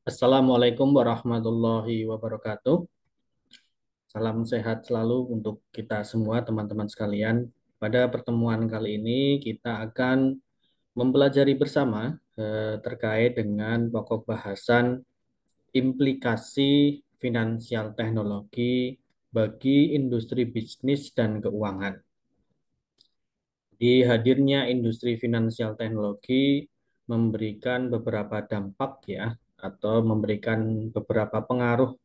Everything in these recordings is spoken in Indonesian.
Assalamualaikum warahmatullahi wabarakatuh. Salam sehat selalu untuk kita semua, teman-teman sekalian. Pada pertemuan kali ini, kita akan mempelajari bersama terkait dengan pokok bahasan implikasi finansial teknologi bagi industri bisnis dan keuangan. Di hadirnya industri finansial teknologi memberikan beberapa dampak ya, atau memberikan beberapa pengaruh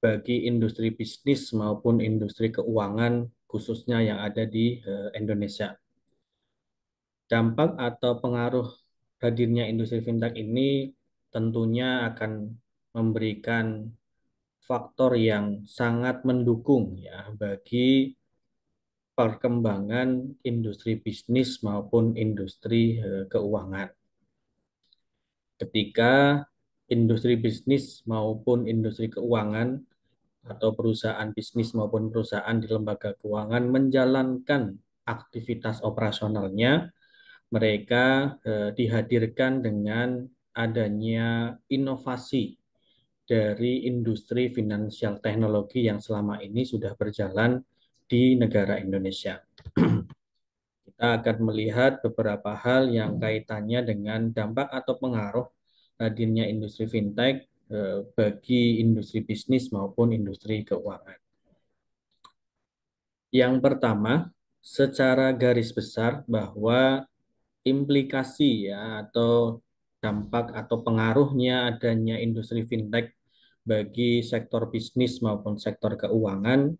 bagi industri bisnis maupun industri keuangan khususnya yang ada di Indonesia. Dampak atau pengaruh hadirnya industri fintech ini tentunya akan memberikan faktor yang sangat mendukung ya bagi perkembangan industri bisnis maupun industri keuangan. Ketika industri bisnis maupun industri keuangan atau perusahaan bisnis maupun perusahaan di lembaga keuangan menjalankan aktivitas operasionalnya, mereka dihadirkan dengan adanya inovasi dari industri finansial teknologi yang selama ini sudah berjalan di negara Indonesia. Kita akan melihat beberapa hal yang kaitannya dengan dampak atau pengaruh hadirnya industri fintech bagi industri bisnis maupun industri keuangan. Yang pertama, secara garis besar bahwa implikasi ya atau dampak atau pengaruhnya adanya industri fintech bagi sektor bisnis maupun sektor keuangan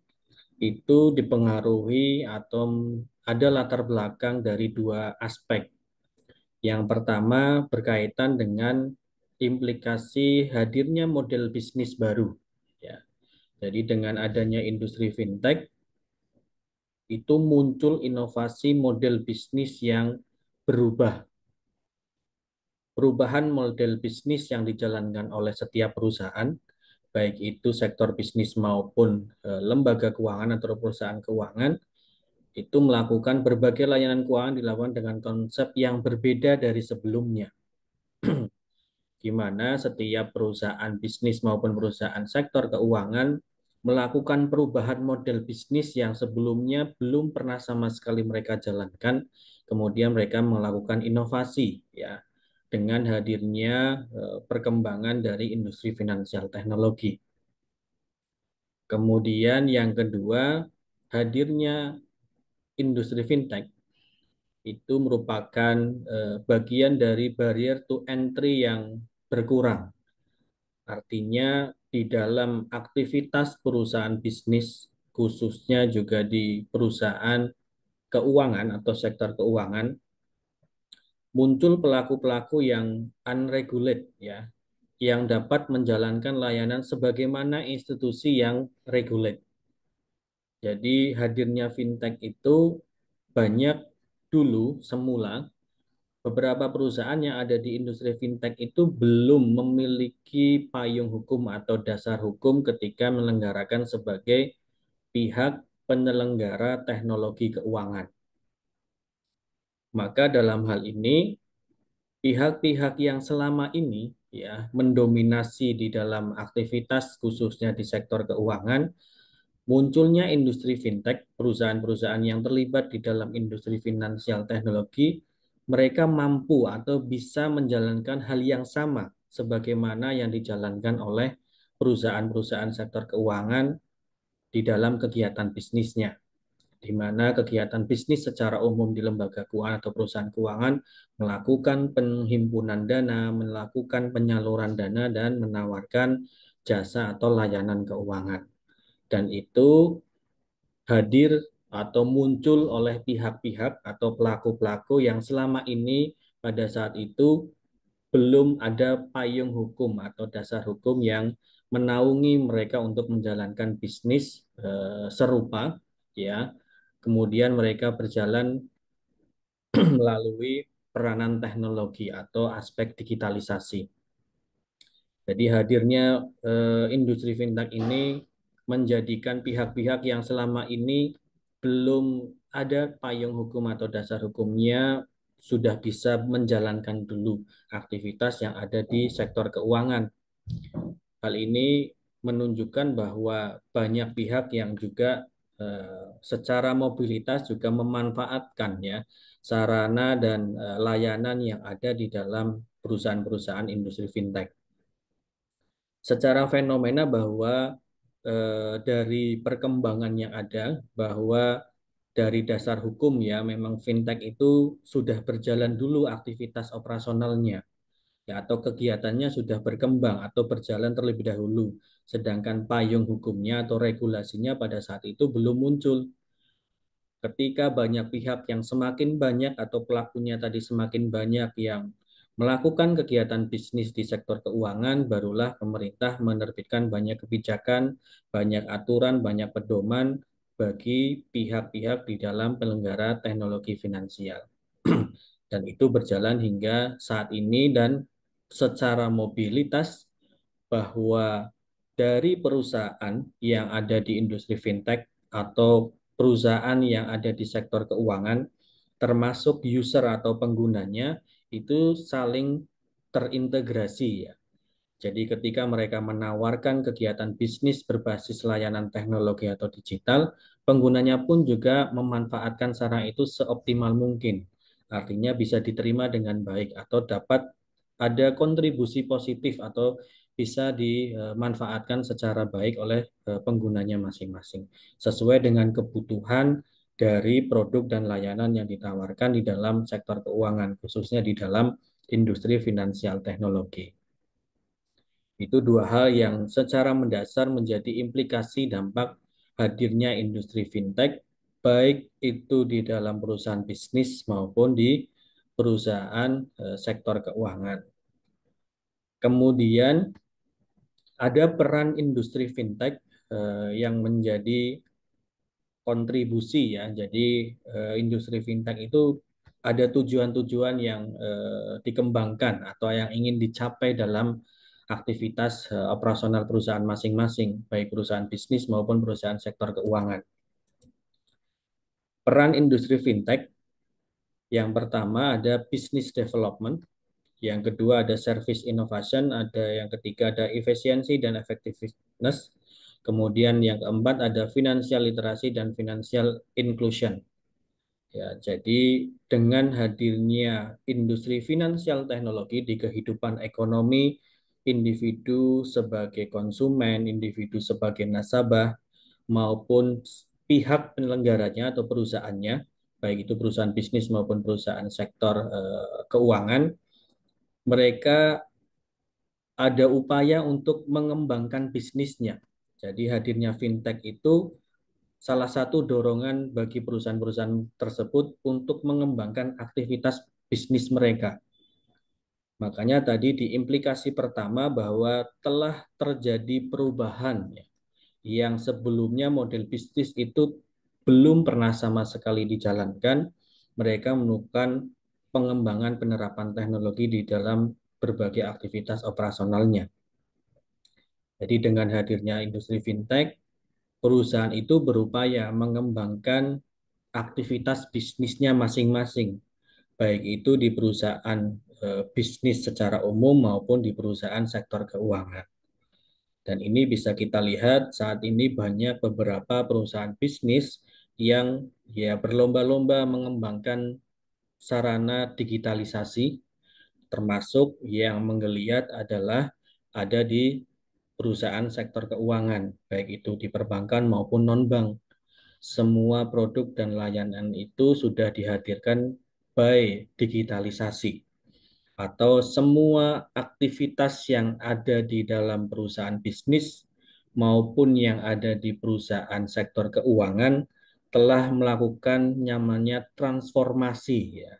itu dipengaruhi atau ada latar belakang dari dua aspek. Yang pertama berkaitan dengan implikasi hadirnya model bisnis baru. Ya, jadi dengan adanya industri fintech itu muncul inovasi model bisnis yang berubah. Perubahan model bisnis yang dijalankan oleh setiap perusahaan, baik itu sektor bisnis maupun lembaga keuangan atau perusahaan keuangan, itu melakukan berbagai layanan keuangan dilakukan dengan konsep yang berbeda dari sebelumnya. Di mana setiap perusahaan bisnis maupun perusahaan sektor keuangan melakukan perubahan model bisnis yang sebelumnya belum pernah sama sekali mereka jalankan, kemudian mereka melakukan inovasi ya dengan hadirnya perkembangan dari industri finansial teknologi. Kemudian yang kedua, hadirnya industri fintech itu merupakan bagian dari barrier to entry yang berkurang. Artinya di dalam aktivitas perusahaan bisnis, khususnya juga di perusahaan keuangan atau sektor keuangan, muncul pelaku-pelaku yang unregulated ya, yang dapat menjalankan layanan sebagaimana institusi yang regulate. Jadi hadirnya fintech itu banyak dulu semula beberapa perusahaan yang ada di industri fintech itu belum memiliki payung hukum atau dasar hukum ketika menyelenggarakan sebagai pihak penyelenggara teknologi keuangan. Maka dalam hal ini pihak-pihak yang selama ini ya mendominasi di dalam aktivitas khususnya di sektor keuangan, munculnya industri fintech, perusahaan-perusahaan yang terlibat di dalam industri finansial teknologi, mereka mampu atau bisa menjalankan hal yang sama sebagaimana yang dijalankan oleh perusahaan-perusahaan sektor keuangan di dalam kegiatan bisnisnya, di mana kegiatan bisnis secara umum di lembaga keuangan atau perusahaan keuangan melakukan penghimpunan dana, melakukan penyaluran dana, dan menawarkan jasa atau layanan keuangan. Dan itu hadir atau muncul oleh pihak-pihak atau pelaku-pelaku yang selama ini pada saat itu belum ada payung hukum atau dasar hukum yang menaungi mereka untuk menjalankan bisnis serupa ya. Kemudian mereka berjalan melalui peranan teknologi atau aspek digitalisasi. Jadi hadirnya industri fintech ini menjadikan pihak-pihak yang selama ini belum ada payung hukum atau dasar hukumnya sudah bisa menjalankan dulu aktivitas yang ada di sektor keuangan Hal ini menunjukkan bahwa banyak pihak yang juga secara mobilitas juga memanfaatkan ya sarana dan layanan yang ada di dalam perusahaan-perusahaan industri fintech. Secara fenomena bahwa dari perkembangan yang ada bahwa dari dasar hukum ya memang fintech itu sudah berjalan dulu aktivitas operasionalnya ya atau kegiatannya sudah berkembang atau berjalan terlebih dahulu. Sedangkan payung hukumnya atau regulasinya pada saat itu belum muncul. Ketika banyak pihak yang semakin banyak atau pelakunya tadi semakin banyak yang melakukan kegiatan bisnis di sektor keuangan, barulah pemerintah menerbitkan banyak kebijakan, banyak aturan, banyak pedoman bagi pihak-pihak di dalam penyelenggara teknologi finansial. Dan itu berjalan hingga saat ini dan secara mobilitas bahwa dari perusahaan yang ada di industri fintech atau perusahaan yang ada di sektor keuangan, termasuk user atau penggunanya, itu saling terintegrasi ya. Jadi ketika mereka menawarkan kegiatan bisnis berbasis layanan teknologi atau digital, penggunanya pun juga memanfaatkan sarana itu seoptimal mungkin. Artinya bisa diterima dengan baik atau dapat ada kontribusi positif atau bisa dimanfaatkan secara baik oleh penggunanya masing-masing. Sesuai dengan kebutuhan dari produk dan layanan yang ditawarkan di dalam sektor keuangan, khususnya di dalam industri finansial teknologi. Itu dua hal yang secara mendasar menjadi implikasi dampak hadirnya industri fintech, baik itu di dalam perusahaan bisnis maupun di perusahaan sektor keuangan. Kemudian ada peran industri fintech yang menjadi kontribusi ya. Jadi industri fintech itu ada tujuan-tujuan yang dikembangkan atau yang ingin dicapai dalam aktivitas operasional perusahaan masing-masing, baik perusahaan bisnis maupun perusahaan sektor keuangan. Peran industri fintech yang pertama ada business development, yang kedua ada service innovation, ada yang ketiga ada efisiensi dan effectiveness, kemudian yang keempat ada financial literasi dan financial inclusion. Ya, jadi dengan hadirnya industri finansial teknologi di kehidupan ekonomi, individu sebagai konsumen, individu sebagai nasabah, maupun pihak penyelenggaranya atau perusahaannya, baik itu perusahaan bisnis maupun perusahaan sektor keuangan, mereka ada upaya untuk mengembangkan bisnisnya. Jadi hadirnya fintech itu salah satu dorongan bagi perusahaan-perusahaan tersebut untuk mengembangkan aktivitas bisnis mereka. Makanya tadi di implikasi pertama bahwa telah terjadi perubahan ya, yang sebelumnya model bisnis itu belum pernah sama sekali dijalankan. Mereka menemukan pengembangan penerapan teknologi di dalam berbagai aktivitas operasionalnya. Jadi dengan hadirnya industri fintech, perusahaan itu berupaya mengembangkan aktivitas bisnisnya masing-masing, baik itu di perusahaan bisnis secara umum maupun di perusahaan sektor keuangan. Dan ini bisa kita lihat saat ini banyak beberapa perusahaan bisnis yang ya berlomba-lomba mengembangkan sarana digitalisasi, termasuk yang menggeliat adalah ada di perusahaan sektor keuangan, baik itu di perbankan maupun non-bank. Semua produk dan layanan itu sudah dihadirkan by digitalisasi atau semua aktivitas yang ada di dalam perusahaan bisnis maupun yang ada di perusahaan sektor keuangan telah melakukan namanya transformasi ya.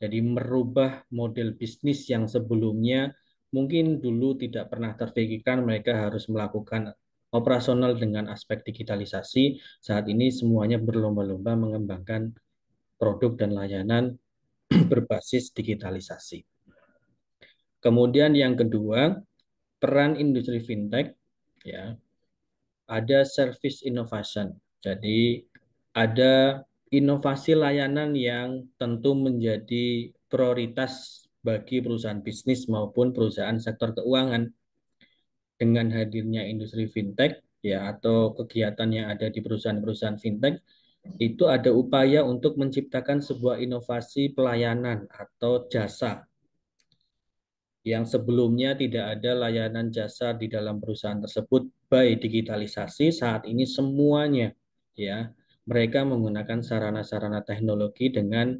Jadi merubah model bisnis yang sebelumnya mungkin dulu tidak pernah terpikirkan mereka harus melakukan operasional dengan aspek digitalisasi. Saat ini semuanya berlomba-lomba mengembangkan produk dan layanan berbasis digitalisasi. Kemudian yang kedua, peran industri fintech ya, ada service innovation. Jadi ada inovasi layanan yang tentu menjadi prioritas bagi perusahaan bisnis maupun perusahaan sektor keuangan. dengan hadirnya industri fintech ya atau kegiatan yang ada di perusahaan-perusahaan fintech itu ada upaya untuk menciptakan sebuah inovasi pelayanan atau jasa yang sebelumnya tidak ada layanan jasa di dalam perusahaan tersebut by digitalisasi. Saat ini semuanya ya mereka menggunakan sarana-sarana teknologi dengan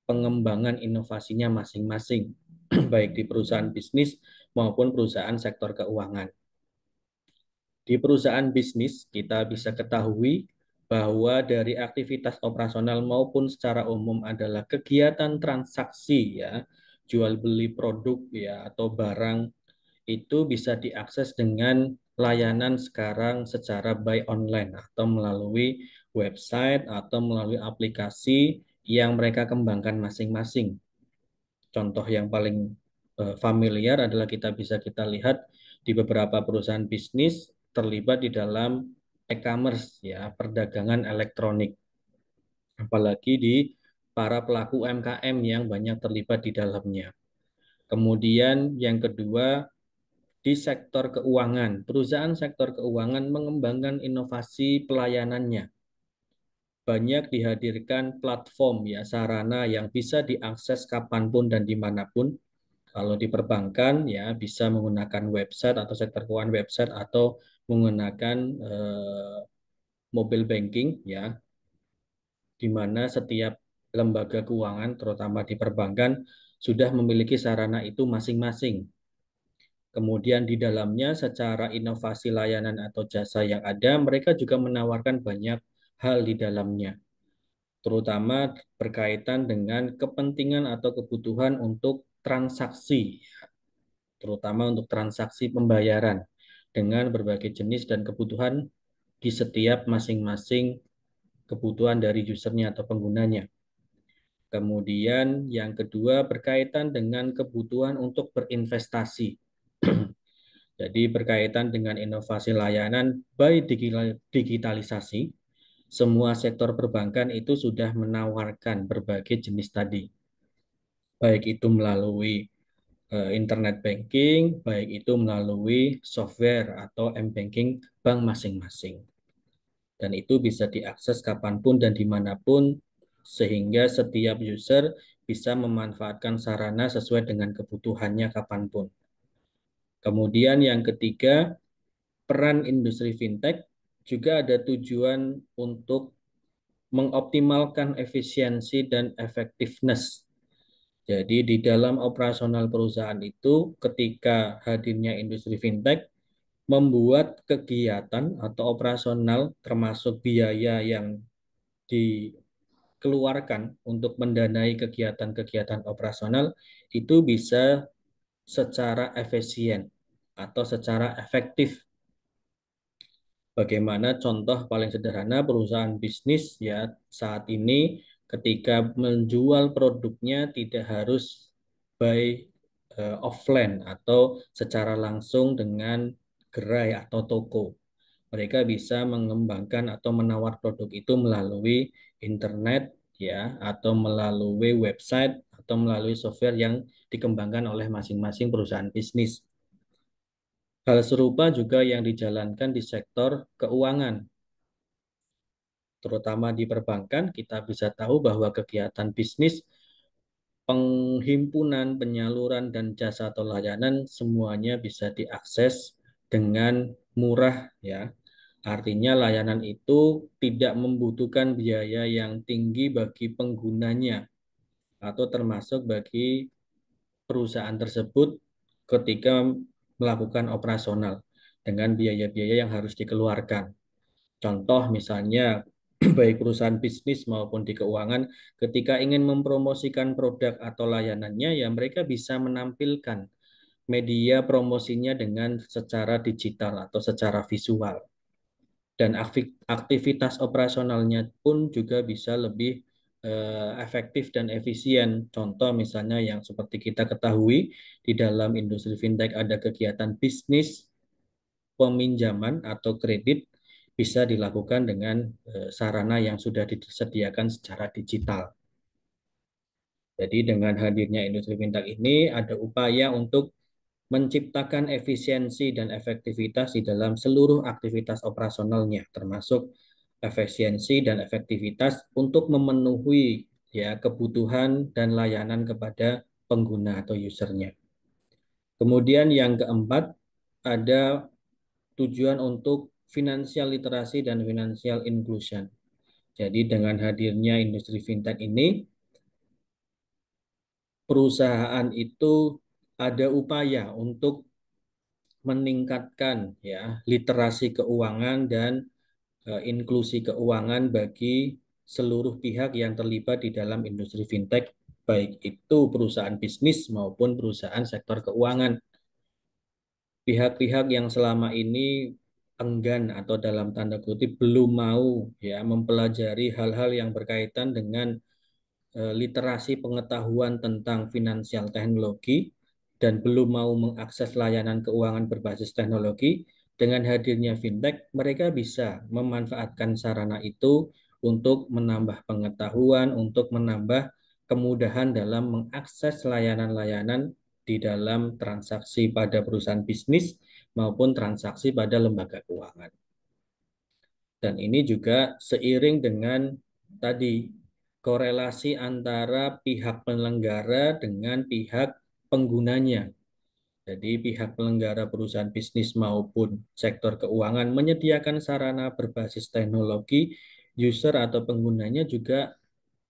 pengembangan inovasinya masing-masing baik di perusahaan bisnis maupun perusahaan sektor keuangan. Di perusahaan bisnis, kita bisa ketahui bahwa dari aktivitas operasional maupun secara umum adalah kegiatan transaksi ya, jual beli produk ya atau barang itu bisa diakses dengan layanan sekarang secara by online atau melalui website atau melalui aplikasi yang mereka kembangkan masing-masing. Contoh yang paling familiar adalah kita lihat di beberapa perusahaan bisnis terlibat di dalam e-commerce ya, perdagangan elektronik. Apalagi di para pelaku UMKM yang banyak terlibat di dalamnya. Kemudian yang kedua di sektor keuangan, perusahaan sektor keuangan mengembangkan inovasi pelayanannya. Banyak dihadirkan platform ya sarana yang bisa diakses kapanpun dan dimanapun. Kalau di perbankan ya bisa menggunakan website atau sektor keuangan website atau menggunakan mobile banking ya, di mana setiap lembaga keuangan terutama di perbankan sudah memiliki sarana itu masing-masing. Kemudian di dalamnya secara inovasi layanan atau jasa yang ada, mereka juga menawarkan banyak hal di dalamnya, terutama berkaitan dengan kepentingan atau kebutuhan untuk transaksi, terutama untuk transaksi pembayaran dengan berbagai jenis dan kebutuhan di setiap masing-masing kebutuhan dari usernya atau penggunanya. Kemudian yang kedua berkaitan dengan kebutuhan untuk berinvestasi. Jadi berkaitan dengan inovasi layanan by digitalisasi, semua sektor perbankan itu sudah menawarkan berbagai jenis tadi. Baik itu melalui internet banking, baik itu melalui software atau m-banking bank masing-masing. Dan itu bisa diakses kapanpun dan dimanapun, sehingga setiap user bisa memanfaatkan sarana sesuai dengan kebutuhannya kapanpun. Kemudian yang ketiga, peran industri fintech juga ada tujuan untuk mengoptimalkan efisiensi dan efektivitas. Jadi di dalam operasional perusahaan itu ketika hadirnya industri fintech membuat kegiatan atau operasional termasuk biaya yang dikeluarkan untuk mendanai kegiatan-kegiatan operasional itu bisa secara efisien atau secara efektif. Bagaimana contoh paling sederhana perusahaan bisnis ya saat ini ketika menjual produknya tidak harus by offline atau secara langsung dengan gerai atau toko. Mereka bisa mengembangkan atau menawar produk itu melalui internet ya atau melalui website atau melalui software yang dikembangkan oleh masing-masing perusahaan bisnis. Hal serupa juga yang dijalankan di sektor keuangan, terutama di perbankan. Kita bisa tahu bahwa kegiatan bisnis, penghimpunan, penyaluran, dan jasa atau layanan semuanya bisa diakses dengan murah ya. Artinya layanan itu tidak membutuhkan biaya yang tinggi bagi penggunanya atau termasuk bagi perusahaan tersebut ketika melakukan operasional dengan biaya-biaya yang harus dikeluarkan. Contoh misalnya baik perusahaan bisnis maupun di keuangan ketika ingin mempromosikan produk atau layanannya ya mereka bisa menampilkan media promosinya dengan secara digital atau secara visual dan aktivitas operasionalnya pun juga bisa lebih efektif dan efisien. Contoh misalnya yang seperti kita ketahui di dalam industri fintech ada kegiatan bisnis peminjaman atau kredit bisa dilakukan dengan sarana yang sudah disediakan secara digital. Jadi dengan hadirnya industri fintech ini ada upaya untuk menciptakan efisiensi dan efektivitas di dalam seluruh aktivitas operasionalnya, termasuk efisiensi dan efektivitas untuk memenuhi ya kebutuhan dan layanan kepada pengguna atau usernya. Kemudian yang keempat, ada tujuan untuk financial literasi dan financial inclusion. Jadi dengan hadirnya industri fintech ini, perusahaan itu ada upaya untuk meningkatkan ya literasi keuangan dan inklusi keuangan bagi seluruh pihak yang terlibat di dalam industri fintech, baik itu perusahaan bisnis maupun perusahaan sektor keuangan. Pihak-pihak yang selama ini enggan atau dalam tanda kutip belum mau ya mempelajari hal-hal yang berkaitan dengan literasi pengetahuan tentang finansial teknologi dan belum mau mengakses layanan keuangan berbasis teknologi, dengan hadirnya fintech, mereka bisa memanfaatkan sarana itu untuk menambah pengetahuan, untuk menambah kemudahan dalam mengakses layanan-layanan di dalam transaksi pada perusahaan bisnis maupun transaksi pada lembaga keuangan. Dan ini juga seiring dengan tadi korelasi antara pihak penyelenggara dengan pihak penggunanya. Jadi pihak penyelenggara perusahaan bisnis maupun sektor keuangan menyediakan sarana berbasis teknologi, user atau penggunanya juga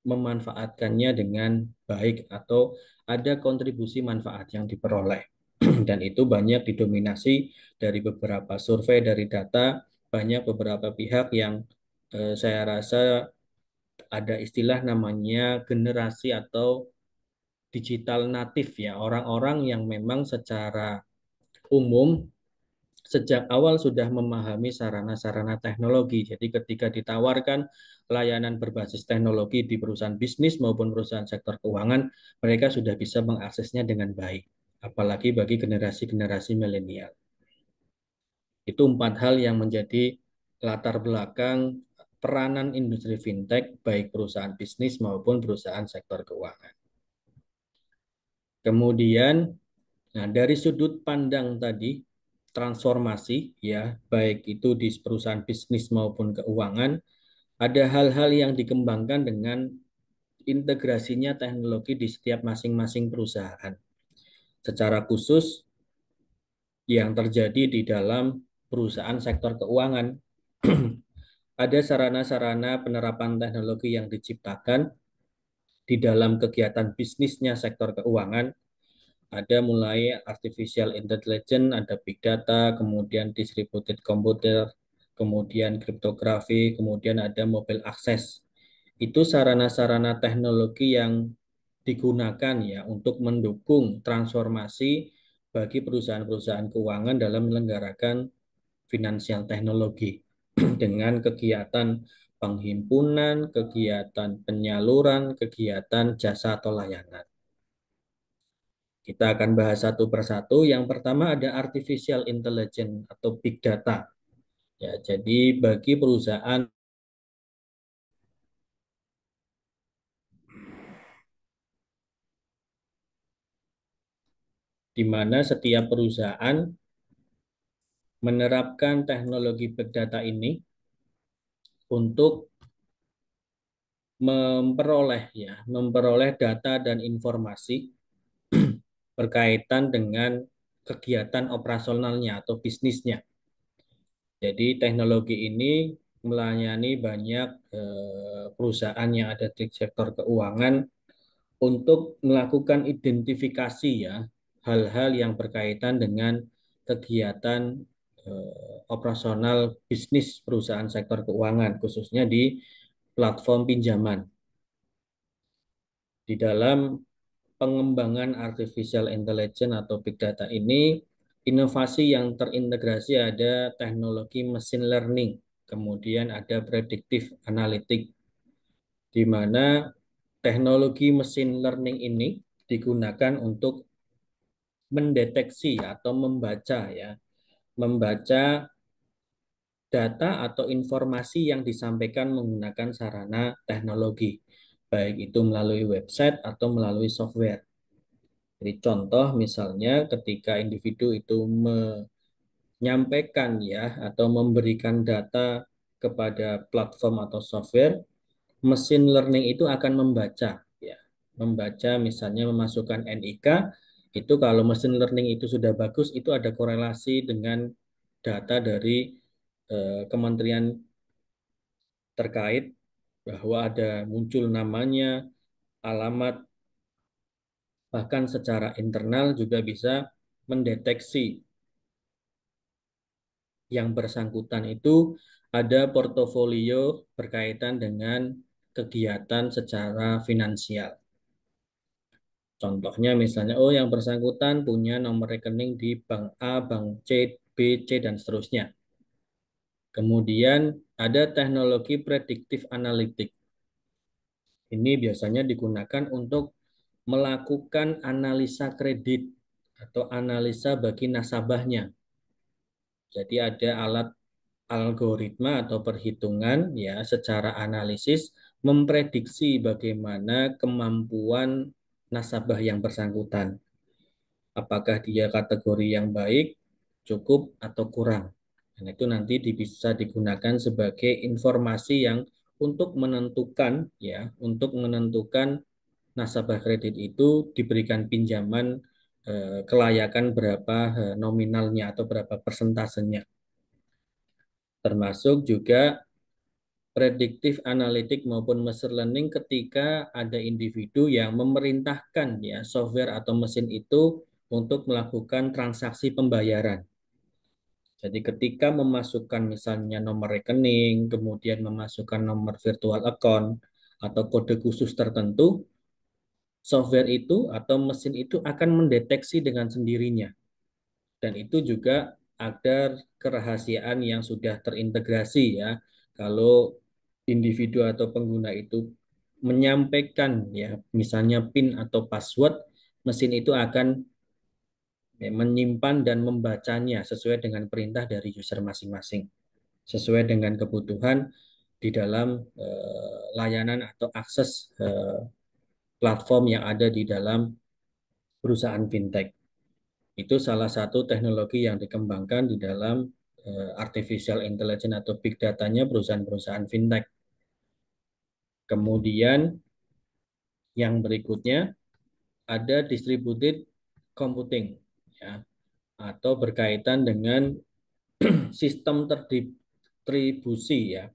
memanfaatkannya dengan baik atau ada kontribusi manfaat yang diperoleh. Dan itu banyak didominasi dari beberapa survei dari data, banyak beberapa pihak yang saya rasa ada istilah namanya generasi atau digital natif ya, orang-orang yang memang secara umum sejak awal sudah memahami sarana-sarana teknologi. Jadi ketika ditawarkan layanan berbasis teknologi di perusahaan bisnis maupun perusahaan sektor keuangan, mereka sudah bisa mengaksesnya dengan baik. Apalagi bagi generasi-generasi milenial. Itu empat hal yang menjadi latar belakang peranan industri fintech, baik perusahaan bisnis maupun perusahaan sektor keuangan. Kemudian, nah dari sudut pandang tadi, transformasi, ya, baik itu di perusahaan bisnis maupun keuangan, ada hal-hal yang dikembangkan dengan integrasinya teknologi di setiap masing-masing perusahaan. Secara khusus, yang terjadi di dalam perusahaan sektor keuangan, ada sarana-sarana penerapan teknologi yang diciptakan di dalam kegiatan bisnisnya sektor keuangan. Ada mulai artificial intelligence, ada big data, kemudian distributed computer, kemudian kriptografi, kemudian ada mobile access. Itu sarana-sarana teknologi yang digunakan ya untuk mendukung transformasi bagi perusahaan-perusahaan keuangan dalam menyelenggarakan finansial teknologi dengan kegiatan penghimpunan, kegiatan penyaluran, kegiatan jasa atau layanan. Kita akan bahas satu persatu. Yang pertama ada artificial intelligence atau big data. Ya, jadi bagi perusahaan di mana setiap perusahaan menerapkan teknologi big data ini untuk memperoleh data dan informasi berkaitan dengan kegiatan operasionalnya atau bisnisnya. Jadi teknologi ini melayani banyak perusahaan yang ada di sektor keuangan untuk melakukan identifikasi ya hal-hal yang berkaitan dengan kegiatan operasional bisnis perusahaan sektor keuangan khususnya di platform pinjaman. Di dalam pengembangan artificial intelligence atau big data ini, inovasi yang terintegrasi ada teknologi machine learning, kemudian ada predictive analytics, di mana teknologi machine learning ini digunakan untuk mendeteksi atau membaca data atau informasi yang disampaikan menggunakan sarana teknologi, baik itu melalui website atau melalui software. Jadi contoh misalnya ketika individu itu menyampaikan ya atau memberikan data kepada platform atau software, mesin learning itu akan membaca ya. Membaca misalnya memasukkan NIK, itu kalau mesin learning itu sudah bagus, itu ada korelasi dengan data dari kementerian terkait bahwa ada muncul namanya, alamat, bahkan secara internal juga bisa mendeteksi yang bersangkutan itu ada portofolio berkaitan dengan kegiatan secara finansial. Contohnya misalnya, oh yang bersangkutan punya nomor rekening di bank A, bank C, B, C, dan seterusnya. Kemudian ada teknologi prediktif analitik. Ini biasanya digunakan untuk melakukan analisa kredit atau analisa bagi nasabahnya. Jadi ada alat algoritma atau perhitungan ya secara analisis memprediksi bagaimana kemampuan nasabah yang bersangkutan. Apakah dia kategori yang baik, cukup, atau kurang. Dan itu nanti bisa digunakan sebagai informasi yang untuk menentukan ya, untuk menentukan nasabah kredit itu diberikan pinjaman kelayakan berapa nominalnya atau berapa persentasenya. Termasuk juga prediktif analitik maupun machine learning ketika ada individu yang memerintahkan ya software atau mesin itu untuk melakukan transaksi pembayaran. Jadi ketika memasukkan misalnya nomor rekening, kemudian memasukkan nomor virtual account atau kode khusus tertentu, software itu atau mesin itu akan mendeteksi dengan sendirinya. Dan itu juga ada kerahasiaan yang sudah terintegrasi ya. Kalau individu atau pengguna itu menyampaikan ya, misalnya PIN atau password, mesin itu akan ya, menyimpan dan membacanya sesuai dengan perintah dari user masing-masing, sesuai dengan kebutuhan di dalam layanan atau akses platform yang ada di dalam perusahaan fintech. Itu salah satu teknologi yang dikembangkan di dalam artificial intelligence atau big data-nya perusahaan-perusahaan fintech. Kemudian yang berikutnya ada distributed computing ya atau berkaitan dengan sistem terdistribusi ya.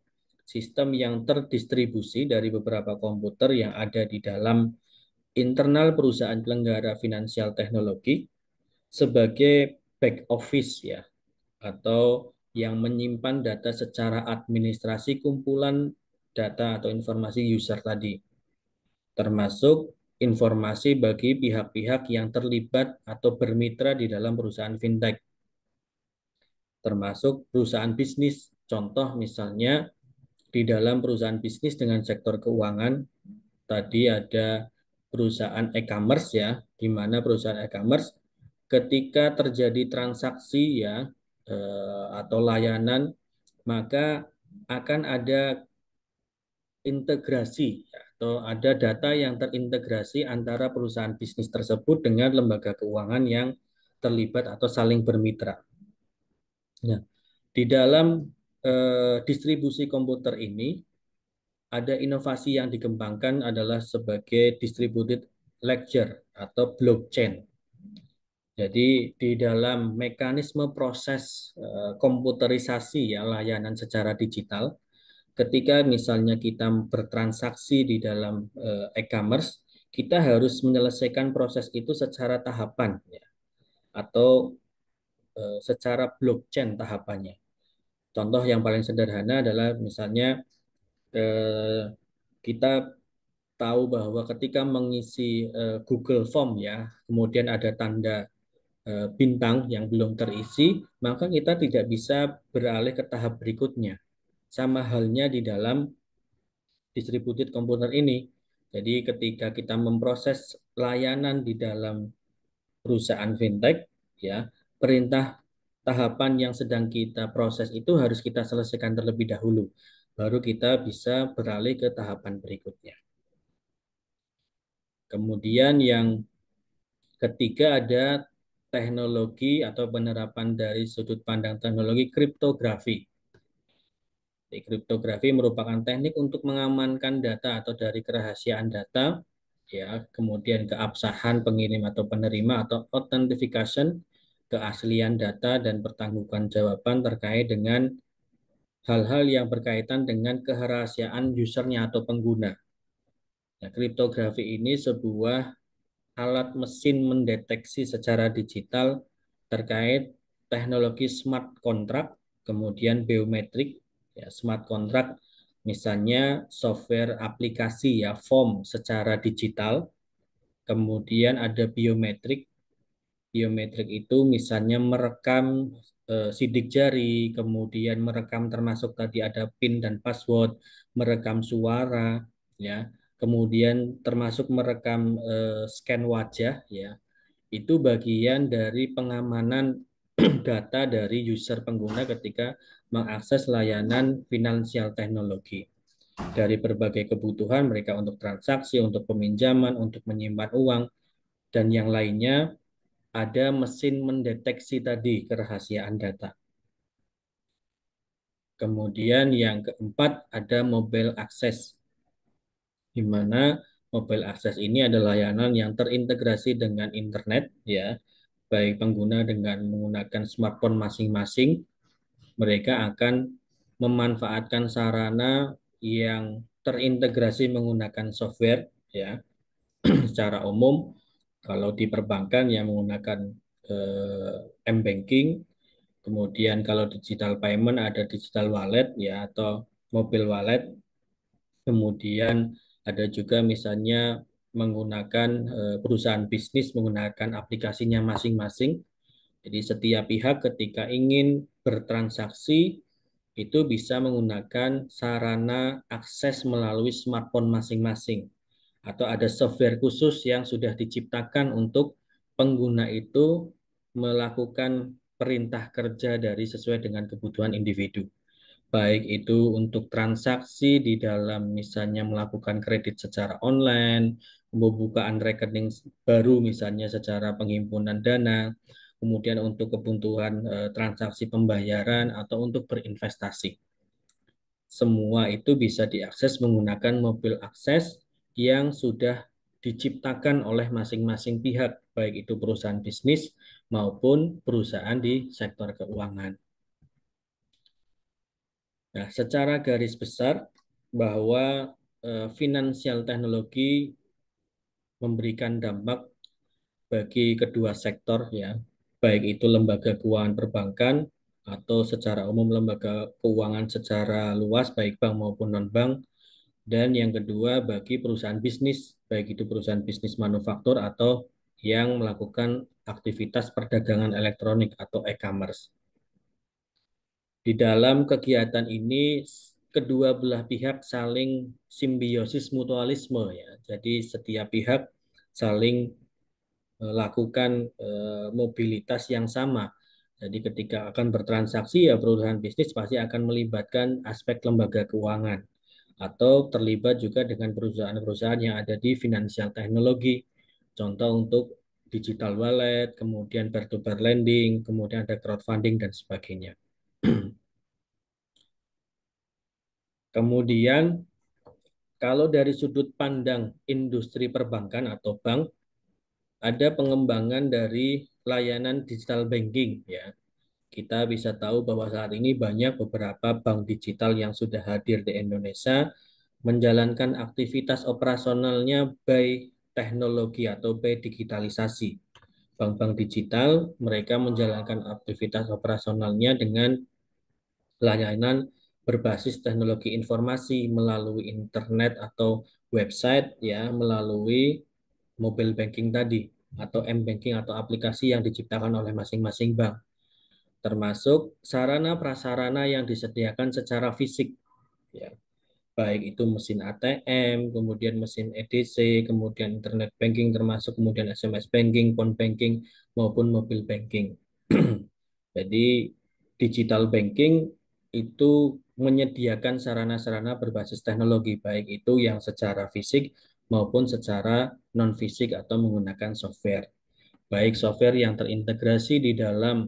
Sistem yang terdistribusi dari beberapa komputer yang ada di dalam internal perusahaan penyelenggara finansial teknologi sebagai back office ya atau yang menyimpan data secara administrasi kumpulan data atau informasi user tadi, termasuk informasi bagi pihak-pihak yang terlibat atau bermitra di dalam perusahaan fintech, termasuk perusahaan bisnis. Contoh misalnya di dalam perusahaan bisnis dengan sektor keuangan, tadi ada perusahaan e-commerce ya, di mana perusahaan e-commerce ketika terjadi transaksi ya atau layanan, maka akan ada integrasi ya, atau ada data yang terintegrasi antara perusahaan bisnis tersebut dengan lembaga keuangan yang terlibat atau saling bermitra. Nah, di dalam distribusi komputer ini ada inovasi yang dikembangkan adalah sebagai distributed ledger atau blockchain. Jadi di dalam mekanisme proses komputerisasi ya layanan secara digital, ketika misalnya kita bertransaksi di dalam e-commerce, kita harus menyelesaikan proses itu secara tahapan ya, atau secara blockchain tahapannya. Contoh yang paling sederhana adalah misalnya eh, kita tahu bahwa ketika mengisi Google Form ya, kemudian ada tanda bintang yang belum terisi, maka kita tidak bisa beralih ke tahap berikutnya. Sama halnya di dalam distributed computer ini. Jadi ketika kita memproses layanan di dalam perusahaan fintech, ya perintah tahapan yang sedang kita proses itu harus kita selesaikan terlebih dahulu, baru kita bisa beralih ke tahapan berikutnya. Kemudian yang Ketiga ada teknologi atau penerapan dari sudut pandang teknologi kriptografi. Kriptografi merupakan teknik untuk mengamankan data atau dari kerahasiaan data, ya, kemudian keabsahan pengirim atau penerima atau authentication, keaslian data dan pertanggungjawaban terkait dengan hal-hal yang berkaitan dengan kerahasiaan usernya atau pengguna. Nah, kriptografi ini sebuah alat mesin mendeteksi secara digital terkait teknologi smart contract, kemudian biometrik, ya, smart contract, misalnya software aplikasi ya form secara digital, kemudian ada biometrik. Biometrik itu misalnya merekam sidik jari, kemudian merekam termasuk tadi ada PIN dan password, merekam suara, ya, kemudian termasuk merekam scan wajah, ya, itu bagian dari pengamanan data dari user pengguna ketika mengakses layanan finansial teknologi. Dari berbagai kebutuhan mereka untuk transaksi, untuk peminjaman, untuk menyimpan uang, dan yang lainnya, ada mesin mendeteksi tadi kerahasiaan data. Kemudian yang keempat ada mobile access, di mana mobile access ini adalah layanan yang terintegrasi dengan internet, ya, baik pengguna dengan menggunakan smartphone masing-masing, mereka akan memanfaatkan sarana yang terintegrasi menggunakan software, ya. Secara umum kalau di perbankan yang menggunakan m-banking, kemudian kalau digital payment ada digital wallet, ya, atau mobile wallet. Kemudian ada juga misalnya menggunakan perusahaan bisnis menggunakan aplikasinya masing-masing. Jadi setiap pihak ketika ingin bertransaksi itu bisa menggunakan sarana akses melalui smartphone masing-masing. Atau ada software khusus yang sudah diciptakan untuk pengguna itu melakukan perintah kerja dari sesuai dengan kebutuhan individu. Baik itu untuk transaksi di dalam misalnya melakukan kredit secara online, pembukaan rekening baru misalnya secara penghimpunan dana, kemudian untuk kebutuhan transaksi pembayaran atau untuk berinvestasi. Semua itu bisa diakses menggunakan mobil akses yang sudah diciptakan oleh masing-masing pihak, baik itu perusahaan bisnis maupun perusahaan di sektor keuangan. Nah, secara garis besar bahwa finansial teknologi memberikan dampak bagi kedua sektor, ya, baik itu lembaga keuangan perbankan atau secara umum lembaga keuangan secara luas baik bank maupun non-bank, dan yang kedua bagi perusahaan bisnis baik itu perusahaan bisnis manufaktur atau yang melakukan aktivitas perdagangan elektronik atau e-commerce. Di dalam kegiatan ini kedua belah pihak saling simbiosis mutualisme, ya. Jadi setiap pihak saling lakukan mobilitas yang sama. Jadi ketika akan bertransaksi ya perusahaan bisnis pasti akan melibatkan aspek lembaga keuangan atau terlibat juga dengan perusahaan-perusahaan yang ada di finansial teknologi. Contoh untuk digital wallet, kemudian peer-to-peer lending, kemudian ada crowdfunding dan sebagainya. Kemudian kalau dari sudut pandang industri perbankan atau bank, ada pengembangan dari layanan digital banking, ya. Kita bisa tahu bahwa saat ini banyak beberapa bank digital yang sudah hadir di Indonesia menjalankan aktivitas operasionalnya by teknologi atau by digitalisasi. Bank-bank digital mereka menjalankan aktivitas operasionalnya dengan layanan berbasis teknologi informasi melalui internet atau website, ya, melalui mobile banking tadi atau m-banking atau aplikasi yang diciptakan oleh masing-masing bank, termasuk sarana prasarana yang disediakan secara fisik, ya, baik itu mesin ATM, kemudian mesin EDC, kemudian internet banking termasuk kemudian SMS banking, phone banking maupun mobile banking. Jadi digital banking itu menyediakan sarana-sarana berbasis teknologi, baik itu yang secara fisik maupun secara non-fisik atau menggunakan software. baik software yang terintegrasi di dalam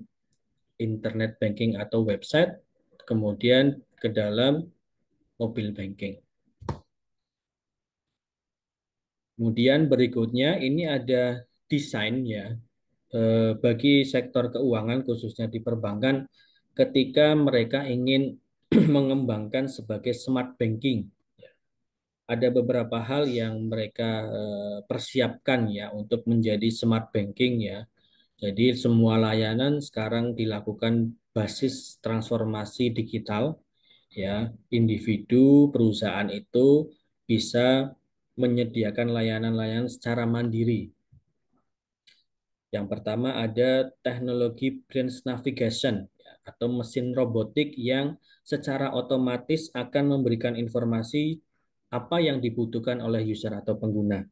internet banking atau website, kemudian ke dalam mobile banking. Kemudian berikutnya ini ada desain ya, bagi sektor keuangan khususnya di perbankan ketika mereka ingin mengembangkan sebagai smart banking. Ada beberapa hal yang mereka persiapkan ya untuk menjadi smart banking ya. Jadi semua layanan sekarang dilakukan basis transformasi digital ya. Individu perusahaan itu bisa menyediakan layanan-layanan secara mandiri. Yang pertama ada teknologi branch navigation ya, atau mesin robotik yang secara otomatis akan memberikan informasi apa yang dibutuhkan oleh user atau pengguna.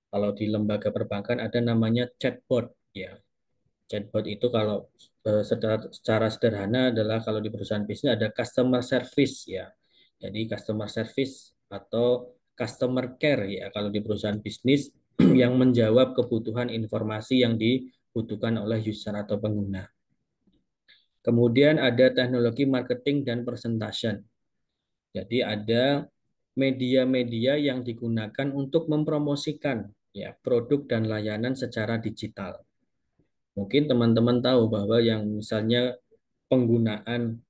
Kalau di lembaga perbankan ada namanya chatbot ya. Chatbot itu kalau secara sederhana adalah kalau di perusahaan bisnis ada customer service ya. Jadi customer service atau customer care ya kalau di perusahaan bisnis yang menjawab kebutuhan informasi yang dibutuhkan oleh user atau pengguna. Kemudian ada teknologi marketing dan presentation. Jadi ada media-media yang digunakan untuk mempromosikan ya produk dan layanan secara digital. Mungkin teman-teman tahu bahwa yang misalnya penggunaan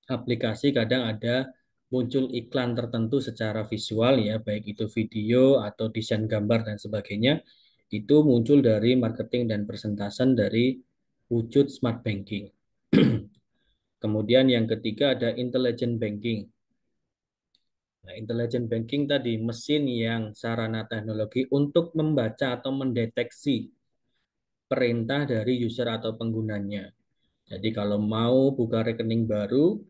aplikasi kadang ada muncul iklan tertentu secara visual ya, baik itu video atau desain gambar dan sebagainya, itu muncul dari marketing dan presentasan dari wujud smart banking. Kemudian yang ketiga ada intelligent banking. Nah, intelligent banking tadi mesin yang sarana teknologi untuk membaca atau mendeteksi perintah dari user atau penggunanya. Jadi kalau mau buka rekening baru,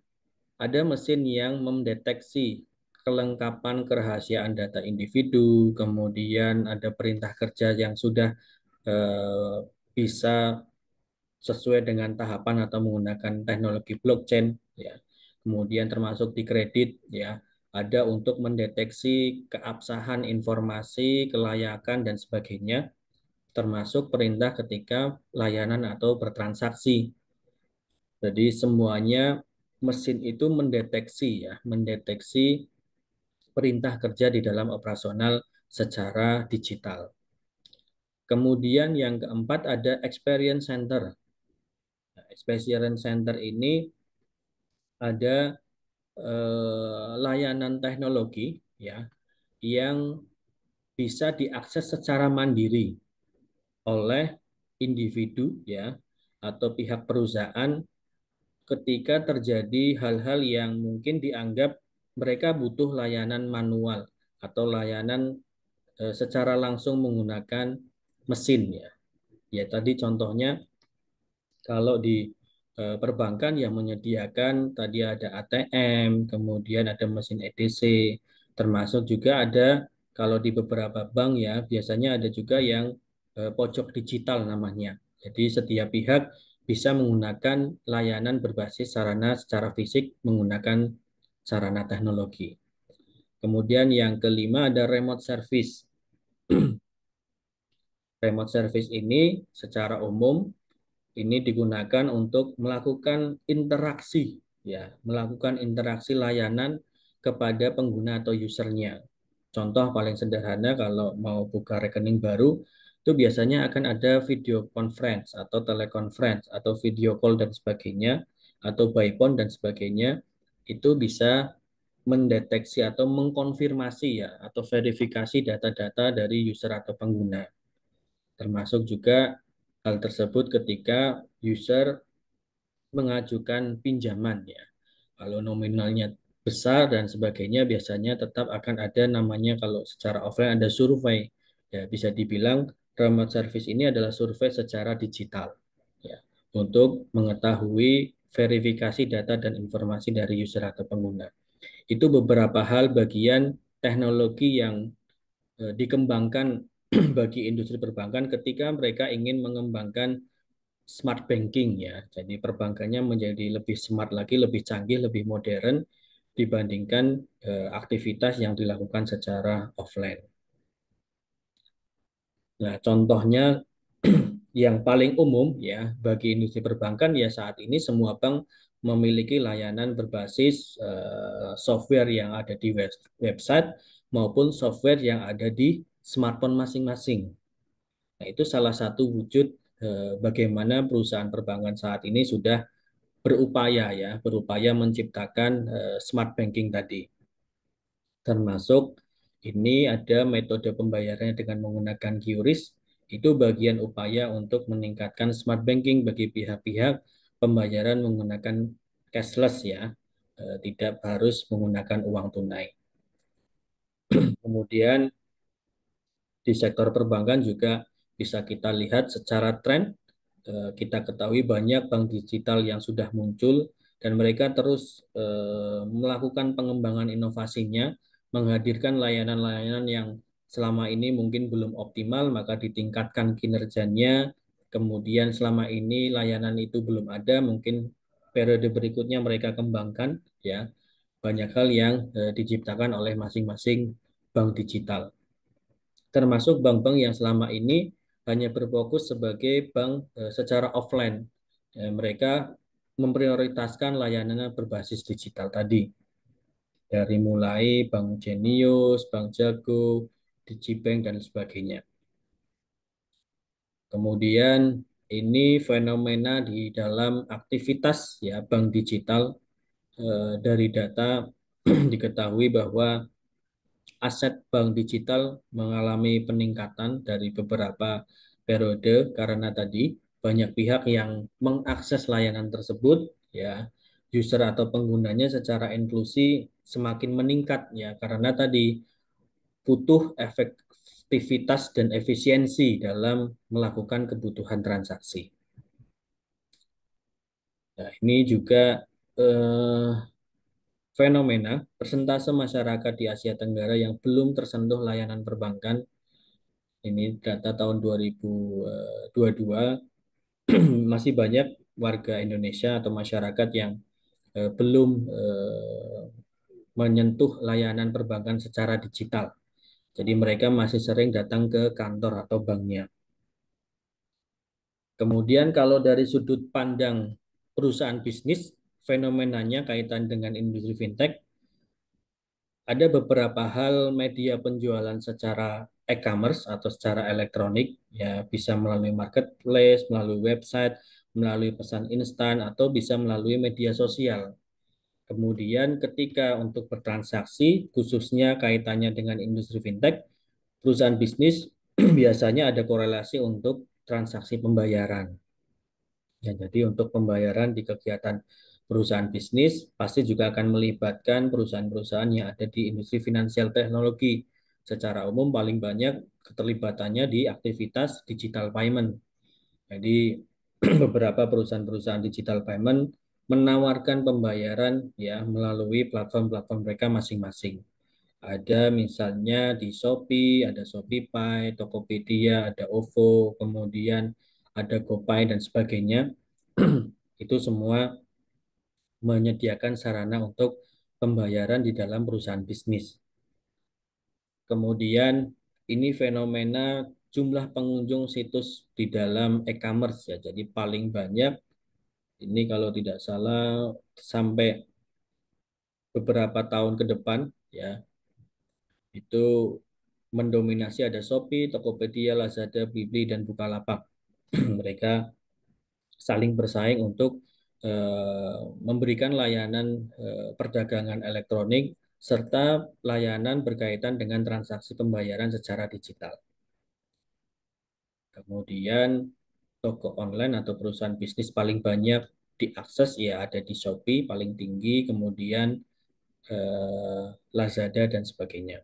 ada mesin yang mendeteksi kelengkapan kerahasiaan data individu, kemudian ada perintah kerja yang sudah eh, bisa sesuai dengan tahapan atau menggunakan teknologi blockchain, ya. Kemudian termasuk di kredit, ya, ada untuk mendeteksi keabsahan informasi, kelayakan dan sebagainya, termasuk perintah ketika layanan atau bertransaksi. Jadi semuanya mesin itu mendeteksi ya, mendeteksi perintah kerja di dalam operasional secara digital. Kemudian yang keempat ada experience center. Nah, experience center ini ada layanan teknologi ya yang bisa diakses secara mandiri oleh individu ya atau pihak perusahaan ketika terjadi hal-hal yang mungkin dianggap mereka butuh layanan manual atau layanan secara langsung menggunakan mesin ya. Ya tadi contohnya kalau di perbankan yang menyediakan tadi ada ATM, kemudian ada mesin EDC, termasuk juga ada kalau di beberapa bank ya biasanya ada juga yang pojok digital namanya. Jadi setiap pihak bisa menggunakan layanan berbasis sarana secara fisik menggunakan sarana teknologi. Kemudian yang kelima ada remote service. Remote service ini secara umum ini digunakan untuk melakukan interaksi ya, melakukan interaksi layanan kepada pengguna atau usernya. Contoh paling sederhana kalau mau buka rekening baru itu biasanya akan ada video conference atau teleconference atau video call dan sebagainya atau by phone dan sebagainya itu bisa mendeteksi atau mengkonfirmasi ya atau verifikasi data-data dari user atau pengguna. Termasuk juga hal tersebut ketika user mengajukan pinjaman ya. Kalau nominalnya besar dan sebagainya biasanya tetap akan ada namanya kalau secara offline ada survei. Ya, bisa dibilang remote service ini adalah survei secara digital ya untuk mengetahui verifikasi data dan informasi dari user atau pengguna. Itu beberapa hal bagian teknologi yang dikembangkan bagi industri perbankan ketika mereka ingin mengembangkan smart banking ya. Jadi perbankannya menjadi lebih smart lagi, lebih canggih, lebih modern dibandingkan aktivitas yang dilakukan secara offline. Nah, contohnya Yang paling umum ya bagi industri perbankan ya saat ini semua bank memiliki layanan berbasis software yang ada di website maupun software yang ada di smartphone masing-masing. Nah, itu salah satu wujud bagaimana perusahaan perbankan saat ini sudah berupaya menciptakan smart banking tadi. Termasuk ini ada metode pembayarannya dengan menggunakan QRIS, itu bagian upaya untuk meningkatkan smart banking bagi pihak-pihak pembayaran menggunakan cashless ya, tidak harus menggunakan uang tunai. Kemudian di sektor perbankan juga bisa kita lihat secara tren, kita ketahui banyak bank digital yang sudah muncul dan mereka terus melakukan pengembangan inovasinya, menghadirkan layanan-layanan yang selama ini mungkin belum optimal, maka ditingkatkan kinerjanya. Kemudian selama ini layanan itu belum ada, mungkin periode berikutnya mereka kembangkan ya. Banyak hal yang diciptakan oleh masing-masing bank digital, termasuk bank-bank yang selama ini hanya berfokus sebagai bank secara offline. Mereka memprioritaskan layanan berbasis digital tadi, dari mulai Bank Jenius, Bank Jago, Digibank, dan sebagainya. Kemudian ini fenomena di dalam aktivitas ya bank digital, dari data diketahui bahwa aset bank digital mengalami peningkatan dari beberapa periode karena tadi banyak pihak yang mengakses layanan tersebut ya, user atau penggunanya secara inklusi semakin meningkat ya karena tadi butuh efektivitas dan efisiensi dalam melakukan kebutuhan transaksi. Nah, ini juga eh, fenomena persentase masyarakat di Asia Tenggara yang belum tersentuh layanan perbankan. Ini data tahun 2022, masih banyak warga Indonesia atau masyarakat yang belum menyentuh layanan perbankan secara digital. Jadi mereka masih sering datang ke kantor atau banknya. Kemudian kalau dari sudut pandang perusahaan bisnis, fenomenanya kaitan dengan industri fintech, ada beberapa hal media penjualan secara e-commerce atau secara elektronik, ya bisa melalui marketplace, melalui website, melalui pesan instan, atau bisa melalui media sosial. Kemudian ketika untuk bertransaksi, khususnya kaitannya dengan industri fintech, perusahaan bisnis biasanya ada korelasi untuk transaksi pembayaran. Ya, jadi untuk pembayaran di kegiatan perusahaan bisnis pasti juga akan melibatkan perusahaan-perusahaan yang ada di industri finansial teknologi. Secara umum paling banyak keterlibatannya di aktivitas digital payment. Jadi beberapa perusahaan-perusahaan digital payment menawarkan pembayaran ya melalui platform-platform mereka masing-masing. Ada misalnya di Shopee, ada ShopeePay, Tokopedia, ada OVO, kemudian ada GoPay dan sebagainya. Itu semua menyediakan sarana untuk pembayaran di dalam perusahaan bisnis. Kemudian ini fenomena jumlah pengunjung situs di dalam e-commerce ya. Jadi paling banyak ini kalau tidak salah sampai beberapa tahun ke depan ya itu mendominasi ada Shopee, Tokopedia, Lazada, Blibli, dan Bukalapak. Mereka saling bersaing untuk memberikan layanan perdagangan elektronik serta layanan berkaitan dengan transaksi pembayaran secara digital. Kemudian toko online atau perusahaan bisnis paling banyak diakses ya ada di Shopee paling tinggi, kemudian eh, Lazada dan sebagainya.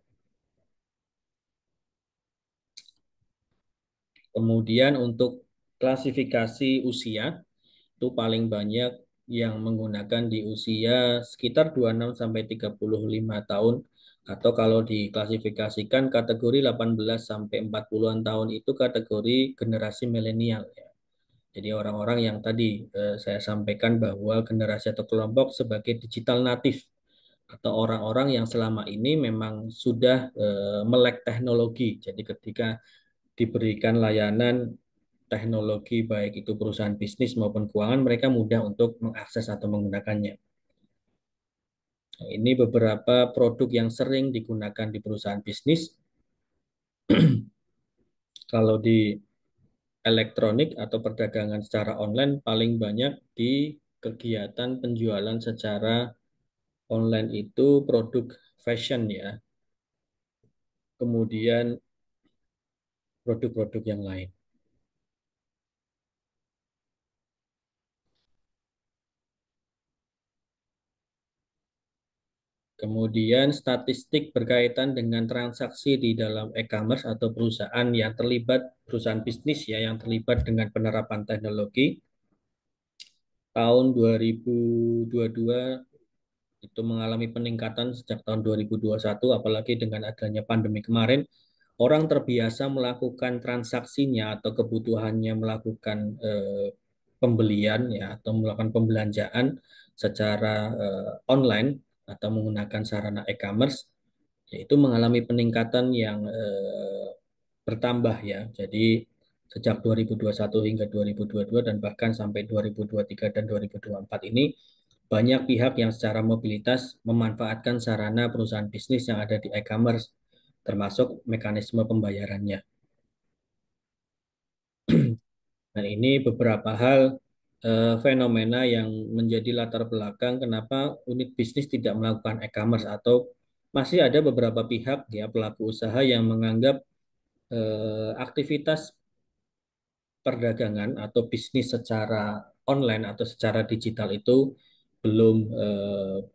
Kemudian untuk klasifikasi usia itu paling banyak yang menggunakan di usia sekitar 26 sampai 35 tahun, atau kalau diklasifikasikan kategori 18 sampai 40-an tahun itu kategori generasi milenial ya. Jadi orang-orang yang tadi saya sampaikan bahwa generasi atau kelompok sebagai digital natif atau orang-orang yang selama ini memang sudah melek teknologi. Jadi ketika diberikan layanan teknologi baik itu perusahaan bisnis maupun keuangan mereka mudah untuk mengakses atau menggunakannya. Nah, ini beberapa produk yang sering digunakan di perusahaan bisnis. Kalau di elektronik atau perdagangan secara online paling banyak di kegiatan penjualan secara online itu produk fashion ya, kemudian produk-produk yang lain. Kemudian statistik berkaitan dengan transaksi di dalam e-commerce atau perusahaan yang terlibat, perusahaan bisnis ya yang terlibat dengan penerapan teknologi tahun 2022 itu mengalami peningkatan sejak tahun 2021, apalagi dengan adanya pandemi kemarin. Orang terbiasa melakukan transaksinya atau kebutuhannya melakukan pembelian ya atau melakukan pembelanjaan secara online atau menggunakan sarana e-commerce, yaitu mengalami peningkatan yang bertambah ya. Jadi sejak 2021 hingga 2022 dan bahkan sampai 2023 dan 2024 ini banyak pihak yang secara mobilitas memanfaatkan sarana perusahaan bisnis yang ada di e-commerce, termasuk mekanisme pembayarannya. Dan ini beberapa hal fenomena yang menjadi latar belakang kenapa unit bisnis tidak melakukan e-commerce atau masih ada beberapa pihak ya pelaku usaha yang menganggap aktivitas perdagangan atau bisnis secara online atau secara digital itu belum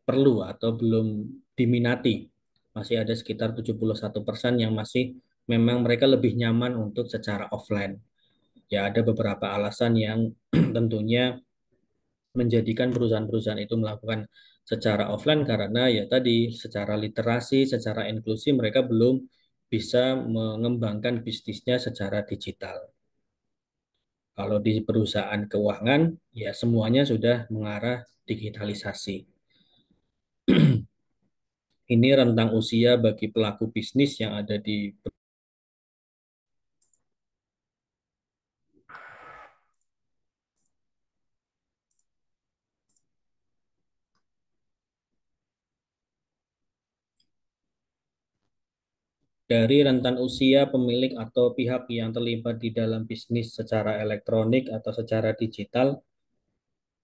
perlu atau belum diminati. Masih ada sekitar 71% yang masih memang mereka lebih nyaman untuk secara offline. Ya ada beberapa alasan yang tentunya menjadikan perusahaan-perusahaan itu melakukan secara offline karena ya tadi secara literasi, secara inklusi mereka belum bisa mengembangkan bisnisnya secara digital. Kalau di perusahaan keuangan, ya semuanya sudah mengarah digitalisasi. Ini rentang usia bagi pelaku bisnis yang ada di dari rentan usia pemilik atau pihak yang terlibat di dalam bisnis secara elektronik atau secara digital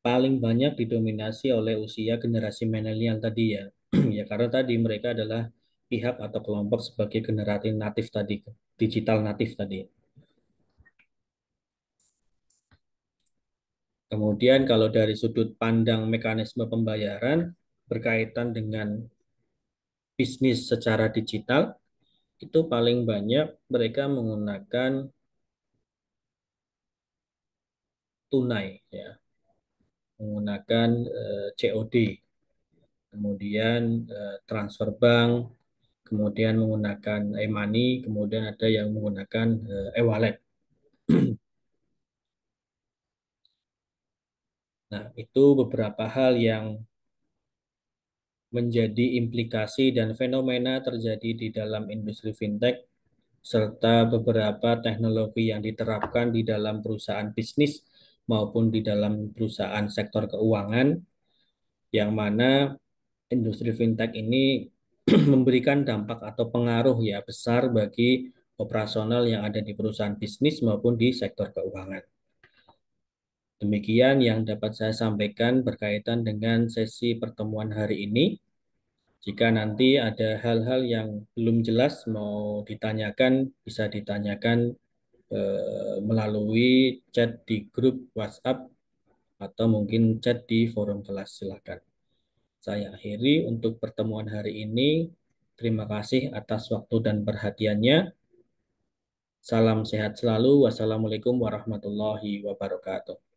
paling banyak didominasi oleh usia generasi milenial tadi ya. Ya karena tadi mereka adalah pihak atau kelompok sebagai generasi natif tadi, digital natif tadi. Kemudian kalau dari sudut pandang mekanisme pembayaran berkaitan dengan bisnis secara digital, itu paling banyak mereka menggunakan tunai ya, menggunakan COD, kemudian transfer bank, kemudian menggunakan e-money, kemudian ada yang menggunakan e-wallet. Nah, itu beberapa hal yang menjadi implikasi dan fenomena terjadi di dalam industri fintech serta beberapa teknologi yang diterapkan di dalam perusahaan bisnis maupun di dalam perusahaan sektor keuangan, yang mana industri fintech ini memberikan dampak atau pengaruh ya besar bagi operasional yang ada di perusahaan bisnis maupun di sektor keuangan. Demikian yang dapat saya sampaikan berkaitan dengan sesi pertemuan hari ini. Jika nanti ada hal-hal yang belum jelas mau ditanyakan, bisa ditanyakan melalui chat di grup WhatsApp atau mungkin chat di forum kelas. Silakan. Saya akhiri untuk pertemuan hari ini. Terima kasih atas waktu dan perhatiannya. Salam sehat selalu. Wassalamualaikum warahmatullahi wabarakatuh.